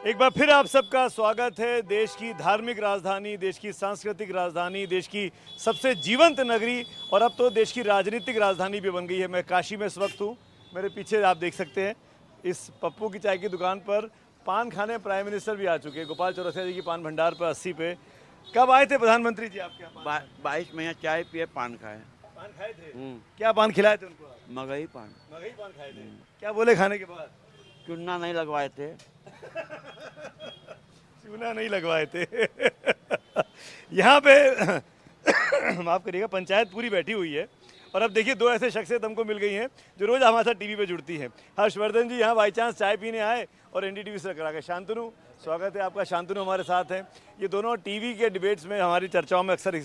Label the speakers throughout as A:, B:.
A: एक बार फिर आप सबका स्वागत है। देश की धार्मिक राजधानी, देश की सांस्कृतिक राजधानी, देश की सबसे जीवंत नगरी और अब तो देश की राजनीतिक राजधानी भी बन गई है। मैं काशी में इस वक्त हूँ। मेरे पीछे आप देख सकते हैं इस पप्पू की चाय की दुकान पर पान खाने प्राइम मिनिस्टर भी आ चुके हैं। गोपाल चौरसिया जी की पान भंडार पर 80 पे। कब आए थे प्रधानमंत्री जी आपके यहाँ?
B: 22 में यहाँ चाय पिए पान खाए।
A: पान खाए थे? क्या पान खिलाए थे उनको?
B: मगही पान।
A: मगही पान खाए थे। क्या बोले खाने के बाद?
B: चूना नहीं लगवाए थे।
A: चूना नहीं लगवाए थे। यहाँ पे माफ करिएगा, पंचायत पूरी बैठी हुई है और अब देखिए दो ऐसे शख्सियत हमको मिल गई हैं जो रोज हमारे साथ टीवी पे जुड़ती हैं। हर्षवर्धन जी यहाँ बाई चांस चाय पीने आए और एनडीटीवी से करा के। शांतनु, स्वागत है आपका। शांतनु हमारे साथ हैं। ये दोनों टीवी के डिबेट्स में हमारी चर्चाओं में अक्सर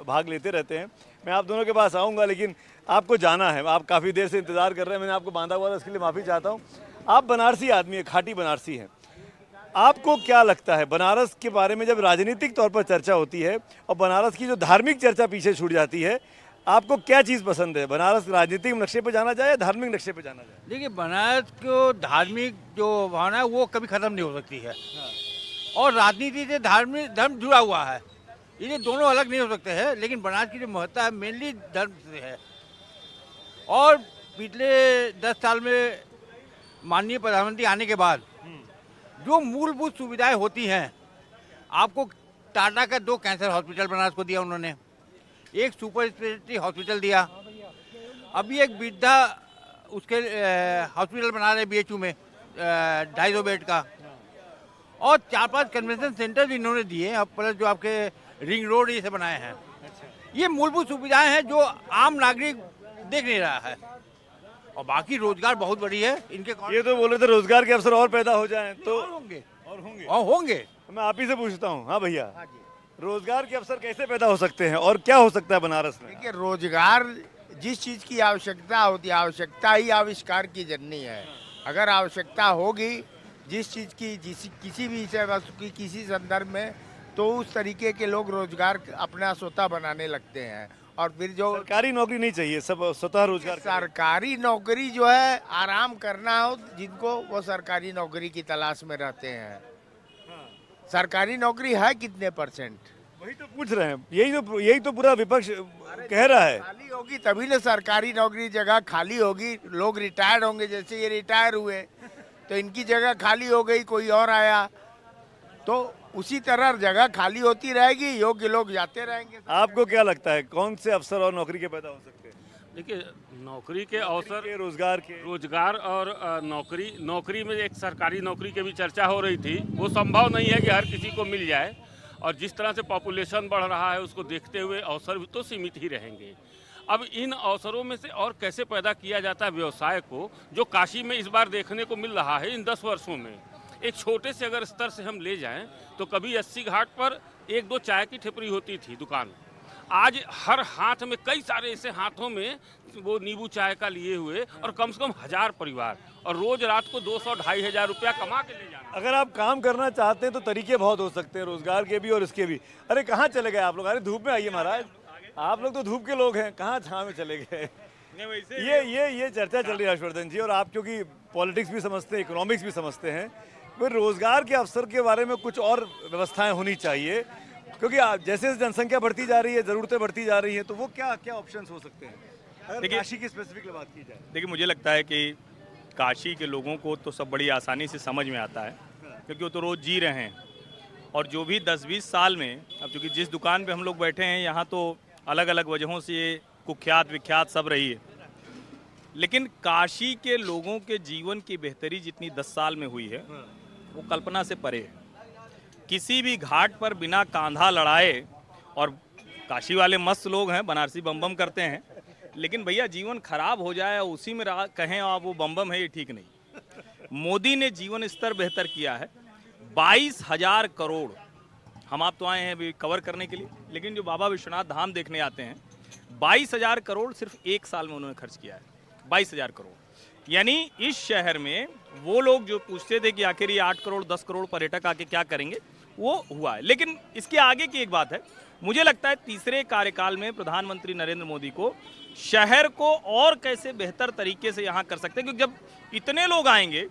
A: भाग लेते रहते हैं। मैं आप दोनों के पास आऊँगा, लेकिन आपको जाना है। आप काफ़ी देर से इंतजार कर रहे हैं, मैंने आपको बांधा हुआ था, इसके लिए माफ़ी चाहता हूँ। आप बनारसी आदमी है, खाटी बनारसी हैं। आपको क्या लगता है बनारस के बारे में जब राजनीतिक तौर पर चर्चा होती है और बनारस की जो धार्मिक चर्चा पीछे छूट जाती है, आपको क्या चीज़ पसंद है? बनारस राजनीतिक नक्शे पर जाना जाए या धार्मिक नक्शे पर जाना जाए?
C: देखिए, बनारस को धार्मिक जो भावना है वो कभी खत्म नहीं हो सकती है। और राजनीति से धार्मिक धर्म जुड़ा हुआ है, ये दोनों अलग नहीं हो सकते हैं। लेकिन बनारस की जो महत्ता है मेनली धर्म से है। और पिछले 10 साल में माननीय प्रधानमंत्री आने के बाद जो मूलभूत सुविधाएं होती हैं, आपको टाटा का 2 कैंसर हॉस्पिटल बनारस को दिया उन्होंने, एक सुपर स्पेशलिटी हॉस्पिटल दिया, अभी एक वृद्धा उसके हॉस्पिटल बना रहे बीएचयू में 250 बेड का, और 4-5 कन्वेंशन सेंटर भी इन्होंने दिए। अब प्लस जो आपके रिंग रोड ये से बनाए हैं। ये मूलभूत सुविधाएं हैं जो आम नागरिक देख नहीं रहा है। और बाकी रोजगार बहुत बड़ी है इनके।
A: ये तो बोल रहे थे रोजगार के अवसर और पैदा हो जाएं तो
C: होंगे।
A: मैं आप ही से पूछता हूँ। हाँ भैया, रोजगार के अवसर कैसे पैदा हो सकते हैं और क्या हो सकता है बनारस में?
D: देखिए, रोजगार जिस चीज़ की आवश्यकता होती है, आवश्यकता ही आविष्कार की जननी है। अगर आवश्यकता होगी जिस चीज़ की, किसी भी विषय वस्तु की, किसी संदर्भ में, तो उस तरीके के लोग रोजगार अपना स्वतः बनाने लगते हैं। और फिर जो
A: सरकारी नौकरी नहीं चाहिए, सब स्वतः रोजगार।
D: सरकारी नौकरी जो है, आराम करना हो जिनको, वो सरकारी नौकरी की तलाश में रहते हैं। सरकारी नौकरी है कितने %?
A: वही तो पूछ रहे हैं। यही तो पूरा विपक्ष कह रहा है।
D: खाली होगी तभी ना सरकारी नौकरी, जगह खाली होगी, लोग रिटायर्ड होंगे। जैसे ये रिटायर हुए तो इनकी जगह खाली हो गई, कोई और आया, तो उसी तरह जगह खाली होती रहेगी, योग्य लोग जाते रहेंगे।
A: आपको क्या लगता है कौन से अवसर और नौकरी के पैदा हो सकते हैं?
E: देखिए, नौकरी के अवसर,
A: रोजगार
E: और नौकरी में एक सरकारी नौकरी की भी चर्चा हो रही थी। वो संभव नहीं है कि हर किसी को मिल जाए, और जिस तरह से पॉपुलेशन बढ़ रहा है उसको देखते हुए अवसर भी तो सीमित ही रहेंगे। अब इन अवसरों में से और कैसे पैदा किया जाता है व्यवसाय को, जो काशी में इस बार देखने को मिल रहा है। इन 10 वर्षों में एक छोटे से अगर स्तर से हम ले जाएं तो कभी 80 घाट पर 1-2 चाय की ठेपरी होती थी दुकान, आज हर हाथ में कई सारे ऐसे हाथों में वो नींबू चाय का लिए हुए, और कम से कम 1000 परिवार, और रोज रात को 200-2,500 हजार रुपया कमा के ले जाना।
A: अगर आप काम करना चाहते हैं तो तरीके बहुत हो सकते हैं, रोजगार के भी और इसके भी। अरे कहाँ चले गए आप लोग? अरे धूप में आइए महाराज, आप लोग तो धूप के लोग हैं, कहाँ छाँव में चले गए? ये चर्चा चल रही है हर्षवर्धन जी, और आप क्योंकि पॉलिटिक्स भी समझते हैं, इकोनॉमिक्स भी समझते हैं, फिर रोजगार के अवसर के बारे में कुछ और व्यवस्थाएं होनी चाहिए, क्योंकि जैसे जनसंख्या बढ़ती जा रही है, ज़रूरतें बढ़ती जा रही हैं, तो वो क्या क्या ऑप्शंस हो सकते हैं? अगर काशी की स्पेसिफिक बात की जाए।
F: देखिए, मुझे लगता है कि काशी के लोगों को तो सब बड़ी आसानी से समझ में आता है, क्योंकि वो तो रोज़ जी रहे हैं। और जो भी 10-20 साल में, अब चूँकि जिस दुकान पे हम लोग बैठे हैं यहाँ तो अलग अलग वजहों से ये कुख्यात विख्यात सब रही है, लेकिन काशी के लोगों के जीवन की बेहतरी जितनी 10 साल में हुई है वो कल्पना से परे है। किसी भी घाट पर बिना कांधा लड़ाए, और काशी वाले मस्त लोग हैं, बनारसी बम बम करते हैं, लेकिन भैया जीवन खराब हो जाए उसी में कहें आप वो बम बम है, ये ठीक नहीं। मोदी ने जीवन स्तर बेहतर किया है। 22,000 करोड़, हम आप तो आए हैं अभी कवर करने के लिए, लेकिन जो बाबा विश्वनाथ धाम देखने आते हैं, 22,000 करोड़ सिर्फ 1 साल में उन्होंने खर्च किया है। 22,000 करोड़, यानी इस शहर में वो लोग जो पूछते थे कि आखिर ये 8 करोड़ 10 करोड़ पर्यटक आके क्या करेंगे, वो हुआ है। लेकिन इसके आगे की एक बात है, मुझे लगता है तीसरे कार्यकाल में प्रधानमंत्री नरेंद्र मोदी को शहर को और कैसे बेहतर तरीके से यहाँ कर सकते हैं, क्योंकि जब इतने लोग आएंगे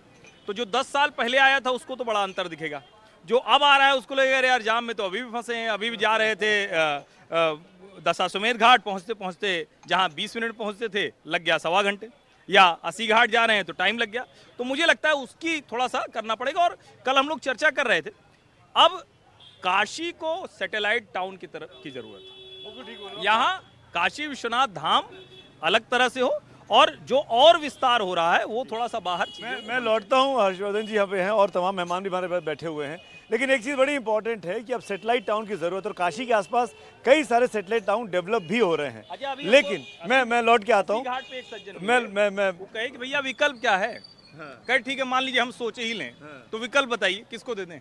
F: तो तो जो 10 साल पहले आया था उसको तो बड़ा अंतर दिखेगा, जो अब आ रहा है उसको लगेगा यार जाम में तो अभी भी फंसे हैं, अभी भी जा रहे थे दशाश्वमेध घाट पहुंचते पहुंचते जहां 20 मिनट पहुंचते थे लग गया 1.25 घंटे, या 80 घाट जा रहे हैं तो टाइम लग गया। तो मुझे लगता है उसकी थोड़ा सा करना पड़ेगा। और कल हम लोग चर्चा कर रहे थे, अब काशी को सैटेलाइट टाउन की तरफ की जरूरत है। यहाँ काशी विश्वनाथ धाम अलग तरह से हो और जो और विस्तार हो रहा है वो थोड़ा सा बाहर
A: मैं लौटता हूँ, हर्षवर्धन जी यहाँ पे हैं और तमाम मेहमान भी हमारे पास बैठे हुए हैं। लेकिन एक चीज़ बड़ी इंपॉर्टेंट है कि अब सेटेलाइट टाउन की ज़रूरत है और काशी के आसपास कई सारे सेटेलाइट टाउन डेवलप भी हो रहे हैं। लेकिन मैं लौट के आता हूँ,
F: घाट पे एक सज्जन
A: मैं
F: वो कहे कि भैया विकल्प क्या है। कहे ठीक है मान लीजिए हम सोचे ही लें तो विकल्प बताइए किसको दे दें।